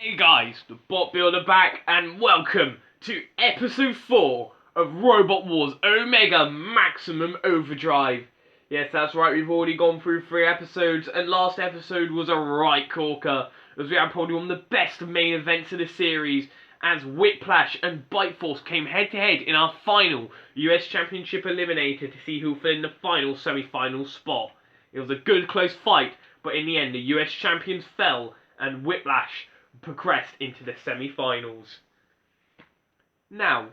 Hey guys, the Bot Builder back, and welcome to episode 4 of Robot Wars Omega Maximum Overdrive. Yes, that's right, we've already gone through 3 episodes, and last episode was a right corker, as we had probably one of the best main events of the series, as Whiplash and Bite Force came head to head in our final US Championship Eliminator to see who'll fill in the final semi-final spot. It was a good close fight, but in the end the US champions fell, and Whiplash progressed into the semi-finals. Now,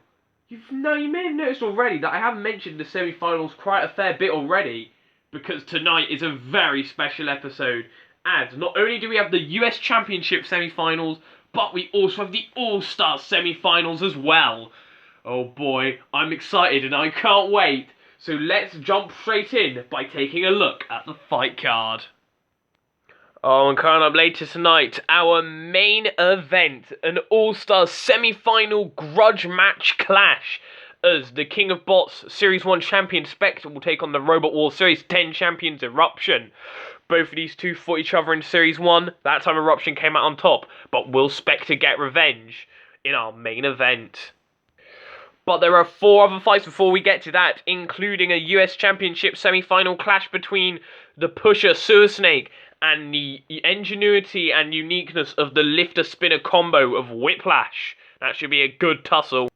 you may have noticed already that I have mentioned the semi-finals quite a fair bit already, because tonight is a very special episode, as not only do we have the US Championship semi-finals, but we also have the All-Star semi-finals as well. Oh boy, I'm excited and I can't wait. So let's jump straight in by taking a look at the fight card. Oh, and coming up later tonight, our main event, an All-Star semi-final grudge match clash, as the King of Bots Series 1 Champions Spectre will take on the Robot Wars Series 10 Champions Eruption. Both of these two fought each other in Series 1, that time Eruption came out on top, but will Spectre get revenge in our main event? But there are 4 other fights before we get to that, including a US Championship semi-final clash between the pusher Sewer Snake and the ingenuity and uniqueness of the lifter-spinner combo of Whiplash. That should be a good tussle.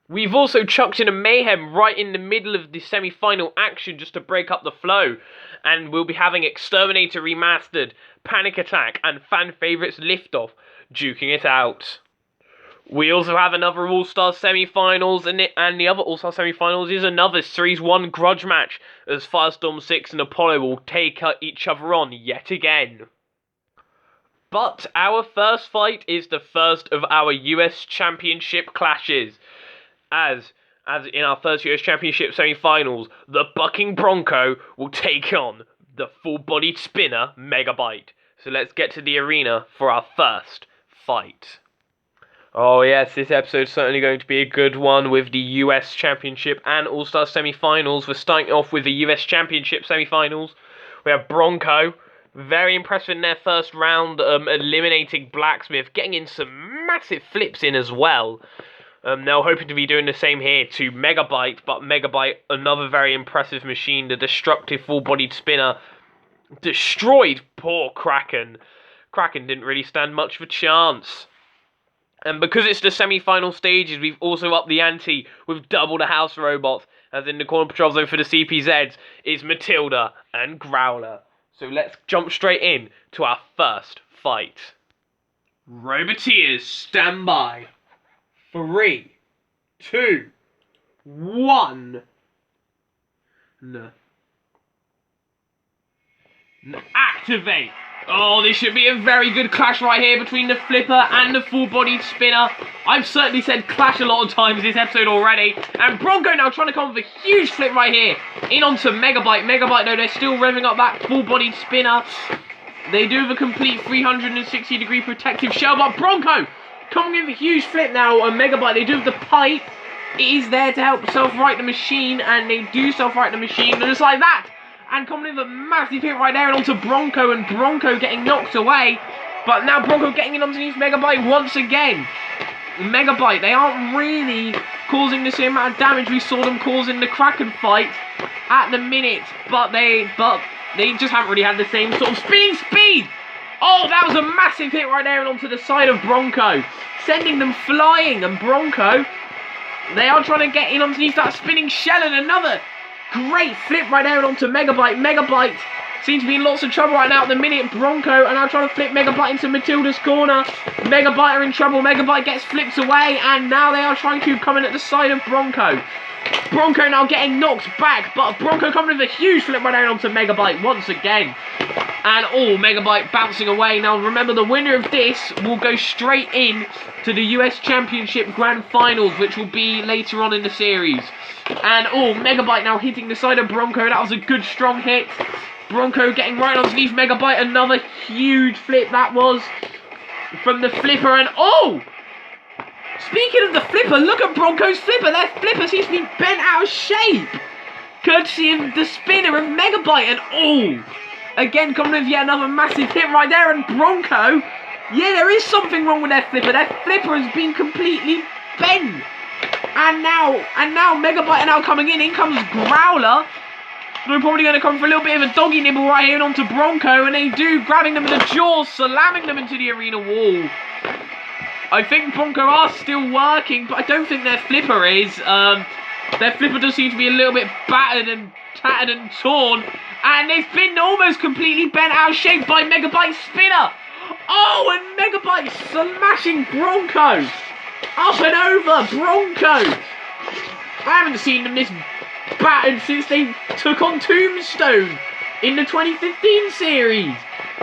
We've also chucked in a Mayhem right in the middle of the semi-final action just to break up the flow. And we'll be having Exterminator Remastered, Panic Attack, and fan favourites Liftoff, duking it out. We also have another All-Star semi-finals, and the other All-Star semi-finals is another Series 1 grudge match, as Firestorm 6 and Apollo will take each other on yet again. But our first fight is the first of our US Championship clashes, as in our first US Championship semi-finals, the bucking Bronco will take on the full-bodied spinner Megabyte. So let's get to the arena for our first fight. Oh yes, this episode's certainly going to be a good one with the US Championship and All-Star semi-finals. We're starting off with the US Championship semi-finals. We have Bronco, very impressive in their first round, eliminating Blacksmith, getting in some massive flips in as well. Now hoping to be doing the same here to Megabyte, but Megabyte, another very impressive machine, the destructive full-bodied spinner, destroyed poor Kraken. Kraken didn't really stand much of a chance. And because it's the semi-final stages, we've also upped the ante with double the house robots, as in the corner patrol zone for the CPZs is Matilda and Growler. So let's jump straight in to our first fight. Roboteers, stand by. 3, 2, 1. Activate. Oh, this should be a very good clash right here between the flipper and the full-bodied spinner. I've certainly said clash a lot of times this episode already. And Bronco now trying to come with a huge flip right here. In onto Megabyte. Megabyte, though, they're still revving up that full-bodied spinner. They do have a complete 360-degree protective shell, but Bronco coming with a huge flip now on Megabyte. They do have the pipe. It is there to help self-right the machine, and they do self-right the machine, and just like that. And coming with a massive hit right there and onto Bronco, and Bronco getting knocked away. But now Bronco getting in underneath Megabyte once again. Megabyte, they aren't really causing the same amount of damage we saw them causing the Kraken fight at the minute. But they just haven't really had the same sort of spinning speed. Oh, that was a massive hit right there and onto the side of Bronco, sending them flying. And Bronco, they are trying to get in underneath that spinning shell, and another great flip right there and onto Megabyte. Megabyte seems to be in lots of trouble right now at the minute. Bronco are now trying to flip Megabyte into Matilda's corner. Megabyte are in trouble. Megabyte gets flipped away, and now they are trying to come in at the side of Bronco. Bronco now getting knocked back, but Bronco coming with a huge flip right there onto Megabyte once again. And Megabyte bouncing away. Now remember, the winner of this will go straight in to the US Championship Grand Finals, which will be later on in the series. And Megabyte now hitting the side of Bronco. That was a good strong hit. Bronco getting right underneath Megabyte. Another huge flip that was from the flipper. And speaking of the flipper, look at Bronco's flipper. Their flipper seems to be bent out of shape, courtesy of the spinner of Megabyte. And again coming with yet another massive hit right there. And Bronco, Yeah, there is something wrong with their flipper. Their flipper has been completely bent. And now Megabyte are now coming in. In comes Growler. They're probably going to come for a little bit of a doggy nibble right here and onto Bronco. And they do, grabbing them in the jaws, slamming them into the arena wall. I think Bronco are still working, but I don't think their flipper is. Their flipper does seem to be a little bit battered and tattered and torn. And it's been almost completely bent out of shape by Megabyte's spinner. Oh, and Megabyte smashing Bronco. Up and over Bronco. I haven't seen them this battered since they took on Tombstone in the 2015 series.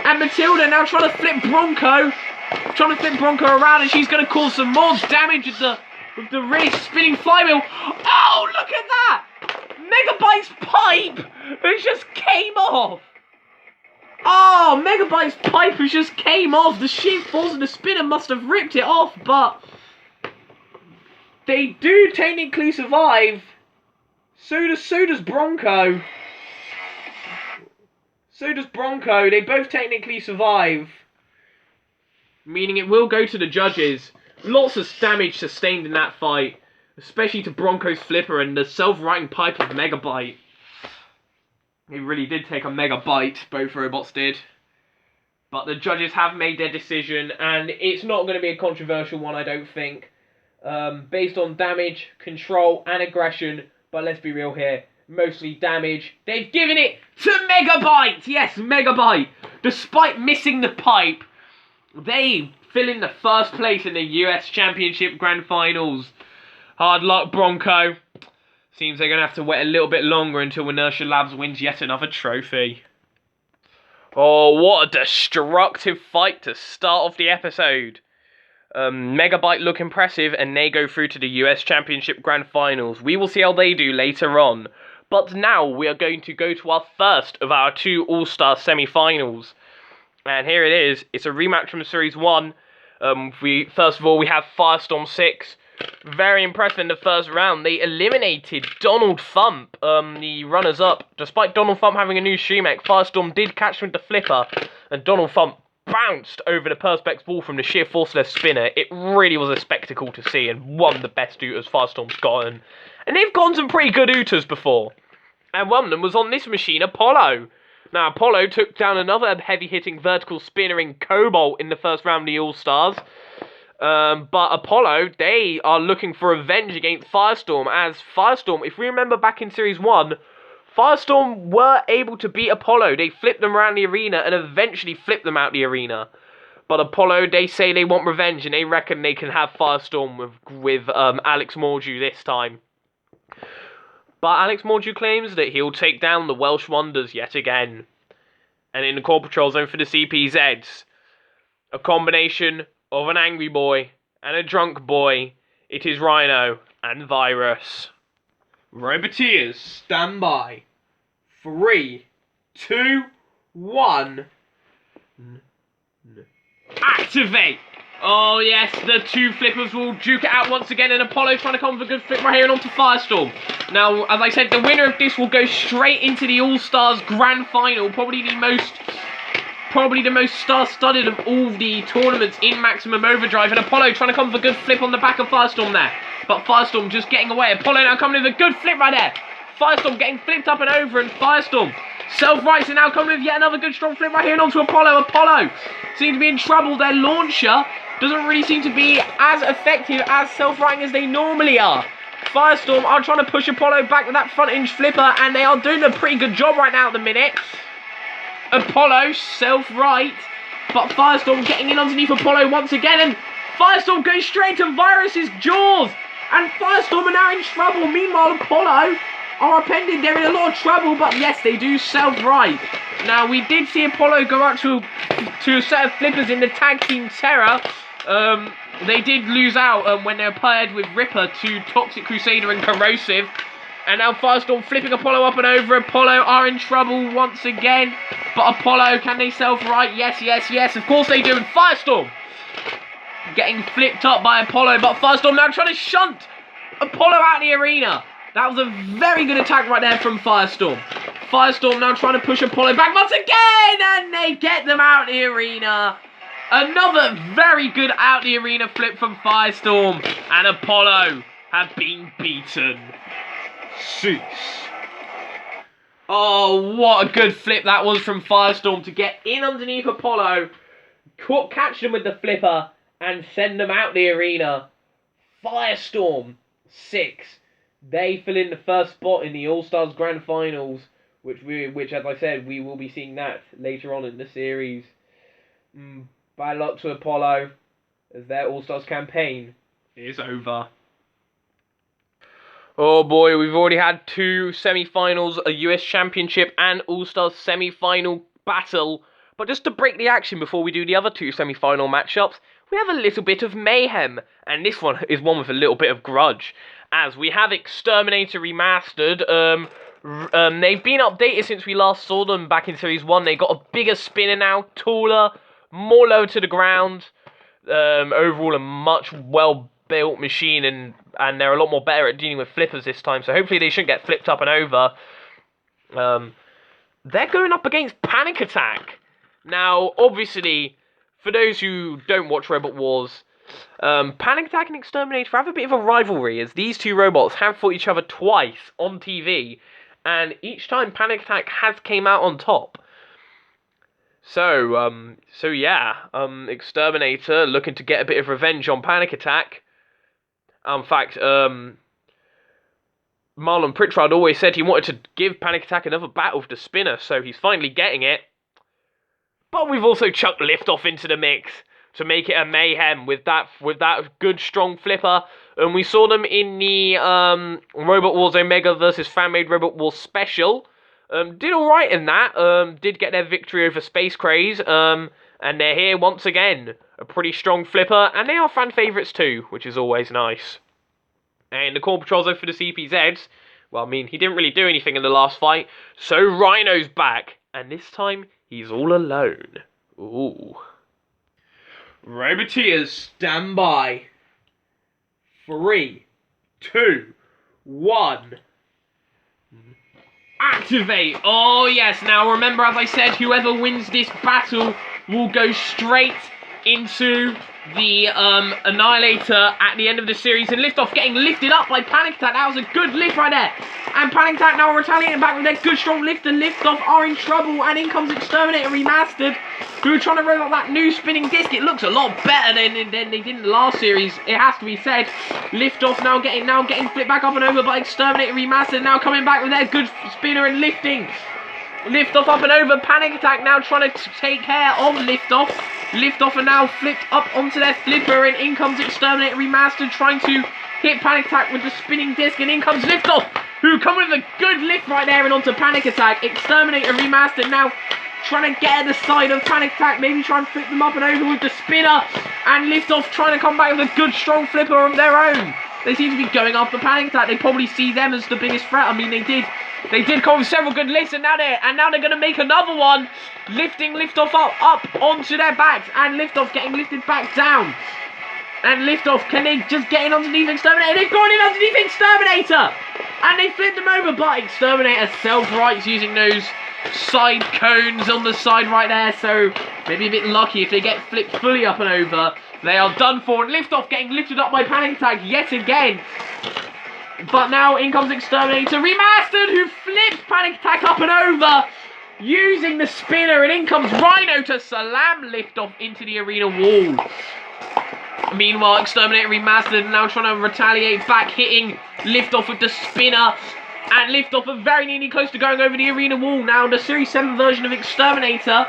And Matilda now trying to flip Bronco. Trying to flip Bronco around, and she's going to cause some more damage with the really spinning flywheel. Oh, look at that! Megabyte's pipe has just came off. Oh, Megabyte's pipe has just came off. The sheer force of the spinner must have ripped it off, but they do technically survive. So does Bronco. So does Bronco. They both technically survive. Meaning it will go to the judges. Lots of damage sustained in that fight. Especially to Bronco's flipper and the self-righting pipe of Megabyte. He really did take a mega bite, both robots did. But the judges have made their decision, and it's not going to be a controversial one, I don't think. Based on damage, control, and aggression, but let's be real here, mostly damage. They've given it to Megabyte! Yes, Megabyte! Despite missing the pipe, they fill in the first place in the US Championship Grand Finals. Hard luck, Bronco. Seems they're going to have to wait a little bit longer until Inertia Labs wins yet another trophy. Oh, what a destructive fight to start off the episode. Megabyte look impressive and they go through to the US Championship Grand Finals. We will see how they do later on. But now we are going to go to our first of our two All-Star semi-finals. And here it is. It's a rematch from Series 1. First of all, we have Firestorm 6. Very impressive in the first round. They eliminated Donald Thump, the runners-up. Despite Donald Thump having a new Shumek, Firestorm did catch him with the flipper, and Donald Thump bounced over the Perspex ball from the sheer force of their spinner. It really was a spectacle to see, and one of the best Utas Firestorm's gotten. And they've gotten some pretty good Utas before. And one of them was on this machine, Apollo. Now, Apollo took down another heavy-hitting vertical spinner in Cobalt in the first round of the All-Stars. But Apollo, they are looking for revenge against Firestorm, as Firestorm, if we remember back in Series 1, Firestorm were able to beat Apollo. They flipped them around the arena and eventually flipped them out the arena. But Apollo, they say they want revenge and they reckon they can have Firestorm with Alex Mordew this time. But Alex Mordew claims that he'll take down the Welsh Wonders yet again. And in the Core Patrol Zone for the CPZs, a combination of an angry boy and a drunk boy, it is Rhino and Virus. Roboteers, stand by. 3, 2, 1. Activate! Oh yes, the two flippers will duke it out once again, and Apollo trying to come with a good flip right here and onto Firestorm. Now, as I said, the winner of this will go straight into the All-Stars Grand Final, probably the most star-studded of all the tournaments in Maximum Overdrive, and Apollo trying to come with a good flip on the back of Firestorm there. But Firestorm just getting away. Apollo now coming with a good flip right there. Firestorm getting flipped up and over, and Firestorm self-rights and now coming with yet another good strong flip right here and onto Apollo. Apollo seems to be in trouble. Their launcher doesn't really seem to be as effective as self-righting as they normally are. Firestorm are trying to push Apollo back with that front hinge flipper, and they are doing a pretty good job right now at the minute. Apollo self-right, but Firestorm getting in underneath Apollo once again, and Firestorm goes straight to Virus's jaws, and Firestorm are now in trouble. Meanwhile, Apollo are upended. They're in a lot of trouble, but yes, they do self-right. Now, we did see Apollo go out to a set of flippers in the Tag Team Terror. They did lose out when they were paired with Ripper to Toxic Crusader and Corrosive. And now Firestorm flipping Apollo up and over. Apollo are in trouble once again. But Apollo, can they self-right? Yes, yes, yes. Of course they do. And Firestorm getting flipped up by Apollo. But Firestorm now trying to shunt Apollo out of the arena. That was a very good attack right there from Firestorm. Firestorm now trying to push Apollo back once again. And they get them out of the arena. Another very good out the arena flip from Firestorm. And Apollo have been beaten. Cease. Oh, what a good flip that was from Firestorm to get in underneath Apollo, catch them with the flipper, and send them out the arena. Firestorm, 6. They fill in the first spot in the All-Stars Grand Finals, which, as I said, we will be seeing that later on in the series. Bad luck to Apollo, as their All-Stars campaign is over. Oh boy, we've already had 2 semi-finals, a US Championship and All-Stars semi-final battle. But just to break the action before we do the other 2 semi-final matchups, we have a little bit of mayhem. And this one is one with a little bit of grudge, as we have Exterminator Remastered. They've been updated since we last saw them back in Series 1. They got a bigger spinner now, taller, more low to the ground. Overall, a much well-built machine, and they're a lot more better at dealing with flippers this time, so hopefully they shouldn't get flipped up and over. They're going up against Panic Attack. Now, obviously, for those who don't watch Robot Wars, Panic Attack and Exterminator have a bit of a rivalry, as these 2 robots have fought each other twice on TV, and each time Panic Attack has came out on top. So yeah, Exterminator looking to get a bit of revenge on Panic Attack. In fact, Marlon Pritchard always said he wanted to give Panic Attack another battle with the spinner, so he's finally getting it. But we've also chucked Liftoff into the mix to make it a mayhem with that good strong flipper. And we saw them in the Robot Wars Omega versus Fan-Made Robot Wars special. Did alright in that. Did get their victory over Space Craze. And they're here once again. A pretty strong flipper, and they are fan favourites too, which is always nice. And the Core Patrols for the CPZs, well, I mean, he didn't really do anything in the last fight, so Rhino's back, and this time, he's all alone. Ooh. Roboteers, stand by. 3, 2, 1. Activate! Oh yes, now remember, as I said, whoever wins this battle will go straight into the Annihilator at the end of the series, and Liftoff getting lifted up by Panic Attack. That was a good lift right there. And Panic Attack now retaliating back with their good strong lift, and Liftoff are in trouble, and in comes Exterminator Remastered, who are trying to roll out that new spinning disc. It looks a lot better than they did in the last series, it has to be said. Liftoff now getting flipped back up and over by Exterminator Remastered, now coming back with their good spinner and lifting. Liftoff up and over. Panic Attack now trying to take care of Liftoff. Liftoff are now flipped up onto their flipper, and in comes Exterminator Remastered trying to hit Panic Attack with the spinning disc, and in comes Liftoff, who come with a good lift right there and onto Panic Attack. Exterminator Remastered now trying to get at the side of Panic Attack, maybe try and flip them up and over with the spinner, and Liftoff trying to come back with a good strong flipper of their own. They seem to be going after Panic Attack. They probably see them as the biggest threat. I mean, they did come with several good lifts, and now they're going to make another one, lifting Liftoff up onto their backs, and Liftoff getting lifted back down. And Liftoff, can they just get in underneath Exterminator? They've gone in underneath Exterminator, and they flipped them over, but Exterminator self-rights using those side cones on the side right there, so maybe a bit lucky if they get flipped fully up and over. They are done for, and Liftoff getting lifted up by Panic Attack yet again. But now in comes Exterminator Remastered, who flips Panic Attack up and over using the spinner, and in comes Rhino to slam Liftoff into the arena wall. Meanwhile, Exterminator Remastered now trying to retaliate back, hitting Liftoff with the spinner, and Liftoff are very nearly close to going over the arena wall. Now, the Series 7 version of Exterminator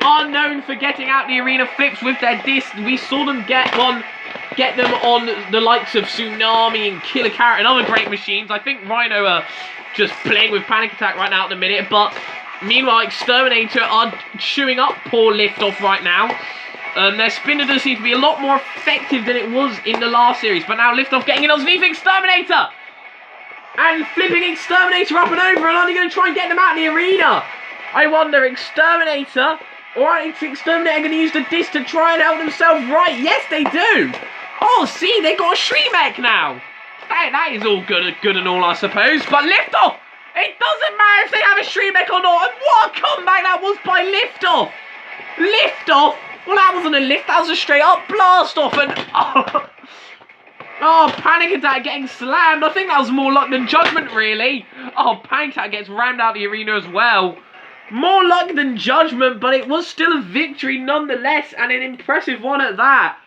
are known for getting out the arena flips with their disc. We saw them get them on the likes of Tsunami and Killer Carrot and other great machines. I think Rhino are just playing with Panic Attack right now at the minute, but meanwhile, Exterminator are chewing up poor Liftoff right now. Their spinner does seem to be a lot more effective than it was in the last series, but now Liftoff getting in underneath Exterminator and flipping Exterminator up and over, and are they going to try and get them out in the arena? I wonder, Exterminator, or is Exterminator going to use the disc to try and help themselves right? Yes, they do. Oh, see, they got a Shremek now. That is all good and all, I suppose. But Liftoff, it doesn't matter if they have a Shremek or not. And what a comeback that was by Liftoff. Liftoff Well, that wasn't a lift, that was a straight up blast off, and oh, Panic Attack getting slammed. I think that was more luck than judgment, really. Oh, Panic Attack gets rammed out the arena as well. More luck than judgment, but it was still a victory nonetheless, and an impressive one at that.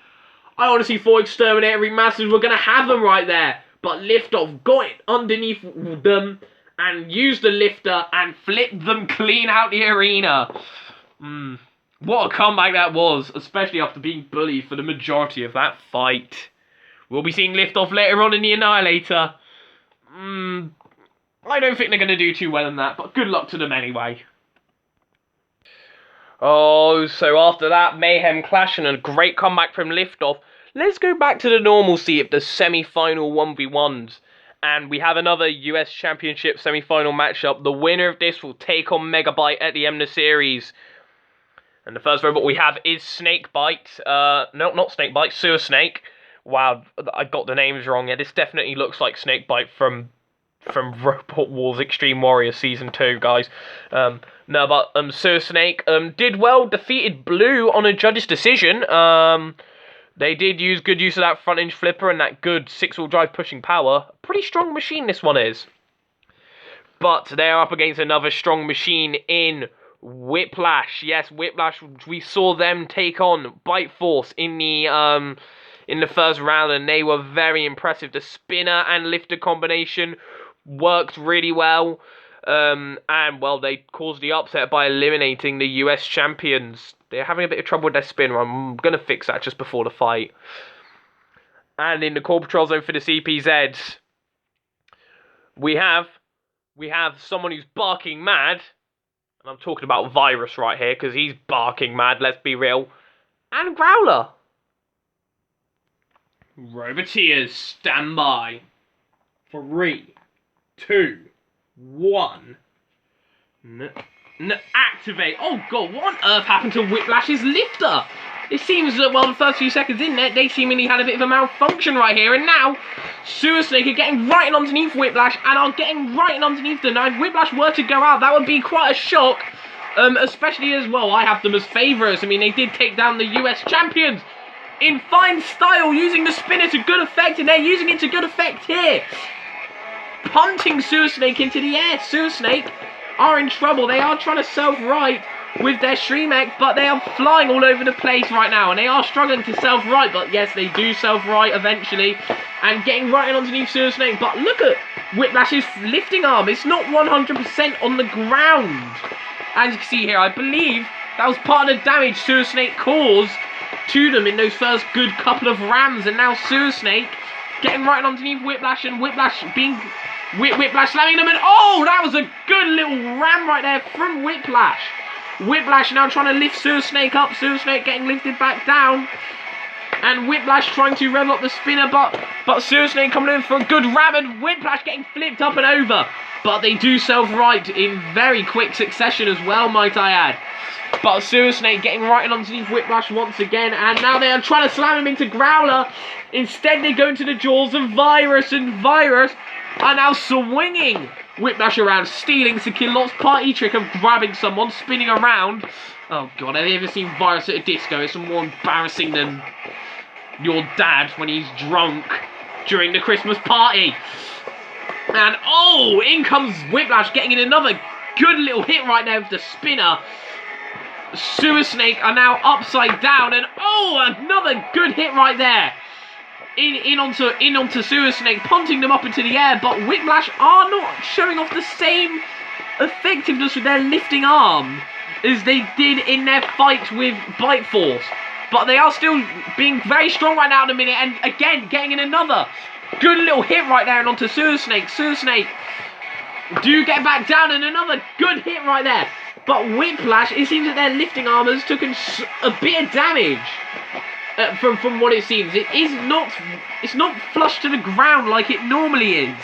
I honestly thought Exterminator Remasters were going to have them right there, but Liftoff got it underneath them and used the lifter and flipped them clean out the arena. What a comeback that was, especially after being bullied for the majority of that fight. We'll be seeing Liftoff later on in the Annihilator. I don't think they're going to do too well in that, but good luck to them anyway. Oh, so after that Mayhem clash and a great comeback from Liftoff, let's go back to the normalcy of the semi-final 1v1s. And we have another US Championship semi-final matchup. The winner of this will take on Megabyte at the end of the series. And the first robot we have is Snakebite. No, not Snakebite, Sewer Snake. Wow, I got the names wrong. Yeah, this definitely looks like Snakebite from Robot Wars Extreme Warrior Season 2, guys. No, but Sewer Snake did well, defeated Blue on a judge's decision. They did use good use of that front hinge flipper and that good 6-wheel drive pushing power. Pretty strong machine this one is. But they're up against another strong machine in Whiplash. Yes, Whiplash, we saw them take on Bite Force in the first round, and they were very impressive. The spinner and lifter combination worked really well. And, well, they caused the upset by eliminating the US champions. They're having a bit of trouble with their spinner. I'm going to fix that just before the fight. And in the core patrol zone for the CPZs, we have someone who's barking mad. And I'm talking about Virus right here, because he's barking mad, let's be real. And Growler. Roboteers, stand by. 3, 2, 1. Activate. Oh god, what on earth happened to Whiplash's lifter? It seems that, well, the first few seconds in there, they seemingly had a bit of a malfunction right here, and now Sewer Snake are getting right in underneath Whiplash and are getting right in underneath them. Now, if Whiplash were to go out, that would be quite a shock, especially as, well, I have them as favourites. I mean, they did take down the US champions in fine style, using the spinner to good effect, and they're using it to good effect here. Punting Sewer Snake into the air. Sewer Snake are in trouble. They are trying to self-right with their Shremek, but they are flying all over the place right now, and they are struggling to self-right, but yes, they do self-right eventually, and getting right in underneath Sewer Snake. But look at Whiplash's lifting arm. It's not 100% on the ground. As you can see here, I believe that was part of the damage Sewer Snake caused to them in those first good couple of rams, and now Sewer Snake getting right underneath Whiplash, and Whiplash being Whiplash slamming them, and oh, that was a good little ram right there from Whiplash. Whiplash now trying to lift Sewer Snake up, Sewer Snake getting lifted back down, and Whiplash trying to rev up the spinner, but Sewer Snake coming in for a good ram, and Whiplash getting flipped up and over. But they do self-right in very quick succession as well, might I add. But Sewer Snake getting right in underneath Whiplash once again, and now they are trying to slam him into Growler. Instead, they go into the jaws of Virus, and Virus are now swinging Whiplash around, stealing Sakilot's party trick of grabbing someone, spinning around. Oh god, have you ever seen Virus at a disco? It's more embarrassing than your dad when he's drunk during the Christmas party. And oh, in comes Whiplash, getting in another good little hit right there with the spinner. Sewer Snake are now upside down, and oh, another good hit right there. In onto Sewer Snake, punting them up into the air, but Whiplash are not showing off the same effectiveness with their lifting arm as they did in their fight with Bite Force. But they are still being very strong right now in a minute, and again, getting in another good little hit right there and onto Sewer Snake. Sewer Snake do get back down, and another good hit right there. But Whiplash, it seems that their lifting arm has taken a bit of damage. From what it seems, it's not flush to the ground like it normally is.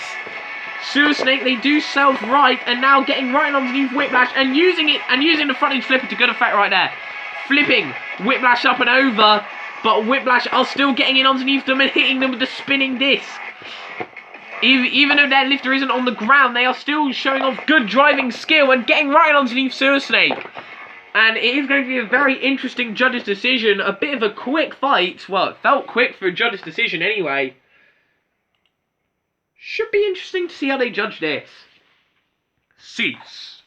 Sewer Snake, they do self-right, and now getting right underneath Whiplash and using the front edge flipper to good effect right there. Flipping Whiplash up and over, but Whiplash are still getting in underneath them and hitting them with the spinning disc. Even though their lifter isn't on the ground, they are still showing off good driving skill and getting right underneath Sewer Snake. And it is going to be a very interesting judge's decision. A bit of a quick fight. Well, it felt quick for a judge's decision anyway. Should be interesting to see how they judge this. Cease.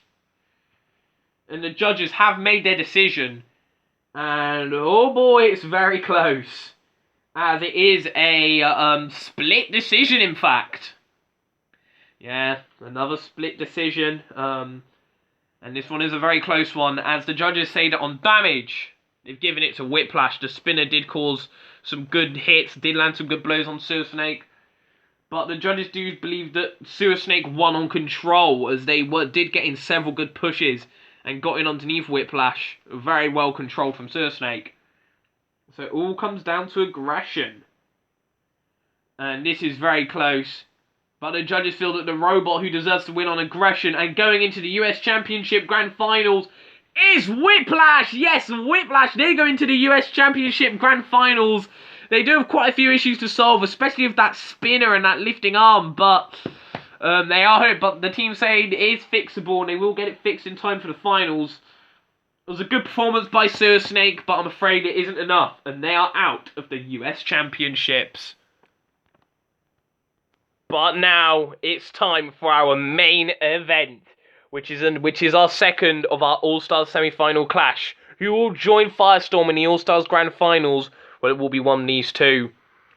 And the judges have made their decision. And oh boy, it's very close. As it is a split decision, in fact. Yeah, another split decision. And this one is a very close one, as the judges say that on damage, they've given it to Whiplash. The spinner did cause some good hits, did land some good blows on Sewer Snake. But the judges do believe that Sewer Snake won on control, as they did get in several good pushes and got in underneath Whiplash. Very well controlled from Sewer Snake. So it all comes down to aggression. And this is very close. But the judges feel that the robot who deserves to win on aggression and going into the US Championship Grand Finals is Whiplash! Yes, Whiplash! They go into the US Championship Grand Finals. They do have quite a few issues to solve, especially with that spinner and that lifting arm, but the team say it is fixable and they will get it fixed in time for the finals. It was a good performance by Sewer Snake, but I'm afraid it isn't enough, and they are out of the US Championships. But now it's time for our main event, which is our second of our All-Stars semi-final clash. Who will join Firestorm in the All-Stars Grand Finals? Well, it will be one of these two.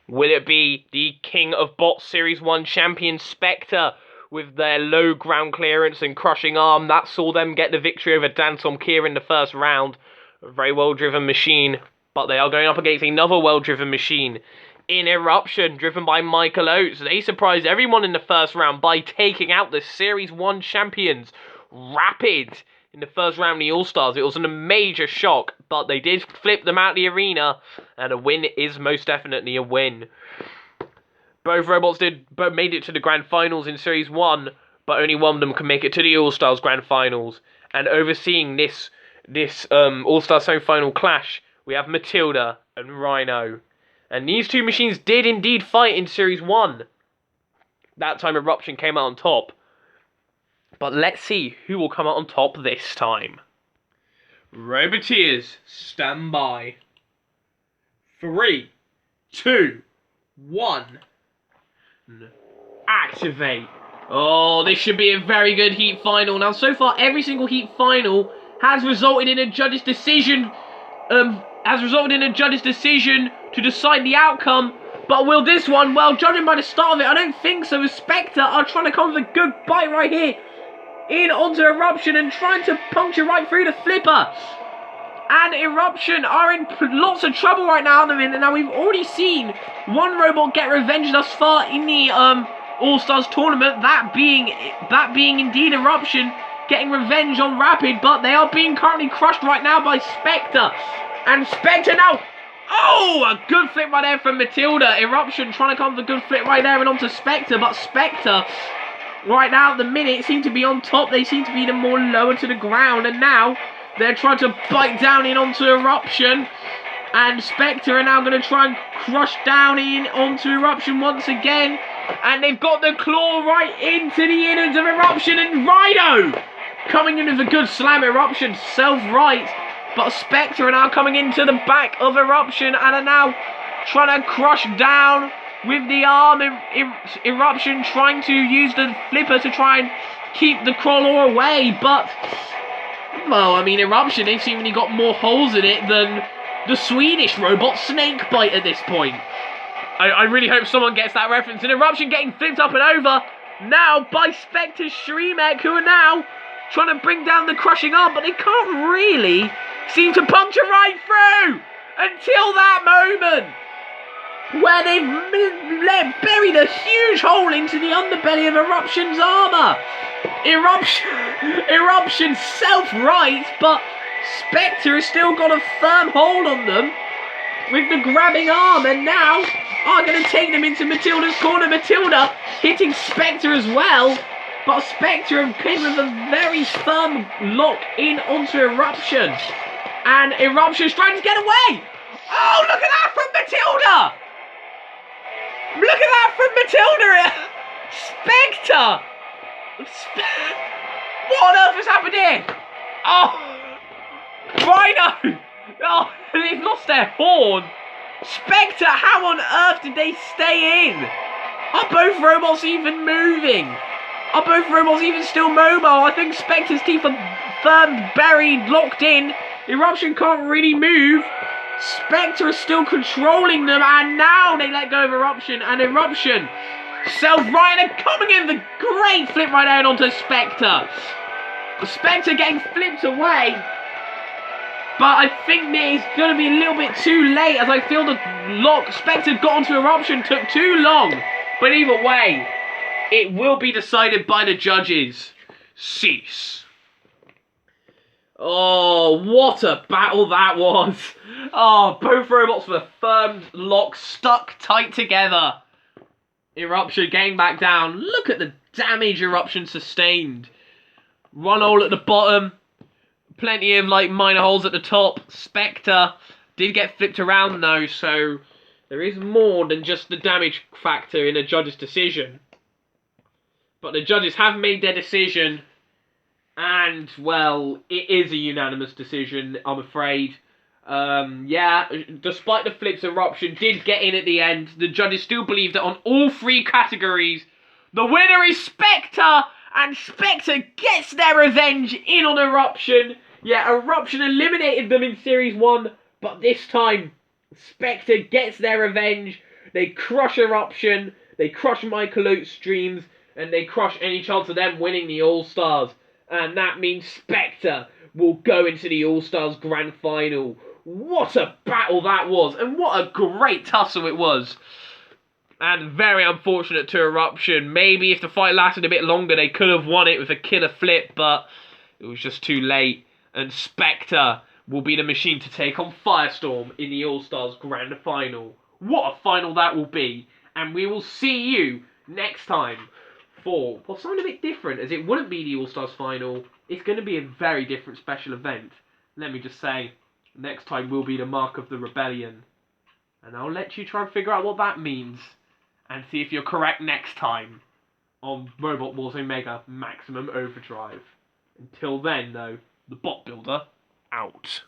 Will it be the King of Bots Series 1 Champions Spectre with their low ground clearance and crushing arm? That saw them get the victory over Dantom Kia in the first round. A very well-driven machine, but they are going up against another well-driven machine in Eruption, driven by Michael Oates. They surprised everyone in the first round by taking out the Series 1 champions, Rapid, in the first round of the All-Stars. It was a major shock, but they did flip them out of the arena, and a win is most definitely a win. Both robots made it to the Grand Finals in Series 1, but only one of them can make it to the All-Stars Grand Finals. And overseeing this All-Star semi-final clash, we have Matilda and Rhino. And these two machines did indeed fight in Series 1. That time Eruption came out on top. But let's see who will come out on top this time. Roboteers, stand by. 3, 2, 1. Activate. Oh, this should be a very good heat final. Now, so far, every single heat final has resulted in a judge's decision. To decide the outcome. But will this one? Well, judging by the start of it, I don't think so. As Spectre are trying to come with a good bite right here in onto Eruption and trying to puncture right through the flipper. And Eruption are in lots of trouble right now at the minute. Now, we've already seen one robot get revenge thus far in the All-Stars tournament. That being indeed Eruption getting revenge on Rapid. But they are being currently crushed right now by Spectre. And Spectre now... Oh, a good flip right there from Matilda. Eruption trying to come with a good flip right there and onto Spectre. But Spectre, right now at the minute, seem to be on top. They seem to be more lower to the ground. And now they're trying to bite down in onto Eruption. And Spectre are now going to try and crush down in onto Eruption once again. And they've got the claw right into the innards of Eruption. And Rhino coming in with a good slam. Eruption self-right. But Spectre are now coming into the back of Eruption and are now trying to crush down with the arm. Eruption trying to use the flipper to try and keep the crawler away. But, well, I mean, Eruption, they've seemingly got more holes in it than the Swedish robot Snakebite at this point. I really hope someone gets that reference. And Eruption getting flipped up and over now by Spectre's Shremek, who are now trying to bring down the crushing arm, but they can't really seem to puncture right through until that moment where they've buried a huge hole into the underbelly of Eruption's armour. Eruption self-right, but Spectre has still got a firm hold on them with the grabbing arm, and now are going to take them into Matilda's corner. Matilda hitting Spectre as well. But Spectre came with a very firm lock in onto Eruption. And Eruption's trying to get away. Oh, look at that from Matilda. Look at that from Matilda. Spectre. What on earth has happened here? Oh. Rhino! Oh, they've lost their horn. Spectre, how on earth did they stay in? Are both robots even moving? Are both robots even still mobile? I think Spectre's teeth are firm, buried, locked in. Eruption can't really move. Spectre is still controlling them, and now they let go of Eruption, and Eruption self-rider coming in the great flip right down onto Spectre. Spectre getting flipped away, but I think that it's going to be a little bit too late, as I feel the lock Spectre got onto Eruption took too long. But either way, it will be decided by the judges. Cease. Oh, what a battle that was. Oh, both robots were firm, locked, stuck tight together. Eruption getting back down. Look at the damage Eruption sustained. One hole at the bottom. Plenty of minor holes at the top. Spectre did get flipped around though, so there is more than just the damage factor in a judge's decision. But the judges have made their decision. And, well, it is a unanimous decision, I'm afraid. Yeah, despite the flips, Eruption did get in at the end. The judges still believe that on all three categories, the winner is Spectre, and Spectre gets their revenge in on Eruption. Yeah, Eruption eliminated them in Series 1, but this time, Spectre gets their revenge. They crush Eruption, they crush Michael Oates' dreams, and they crush any chance of them winning the All-Stars. And that means Spectre will go into the All-Stars Grand Final. What a battle that was, and what a great tussle it was. And very unfortunate to Eruption. Maybe if the fight lasted a bit longer, they could have won it with a killer flip, but it was just too late. And Spectre will be the machine to take on Firestorm in the All-Stars Grand Final. What a final that will be. And we will see you next time for, well, something a bit different, as it wouldn't be the All-Stars final. It's going to be a very different special event. Let me just say, next time will be the Mark of the Rebellion. And I'll let you try and figure out what that means, and see if you're correct next time on Robot Wars Omega Maximum Overdrive. Until then, though, the Bot Builder, out.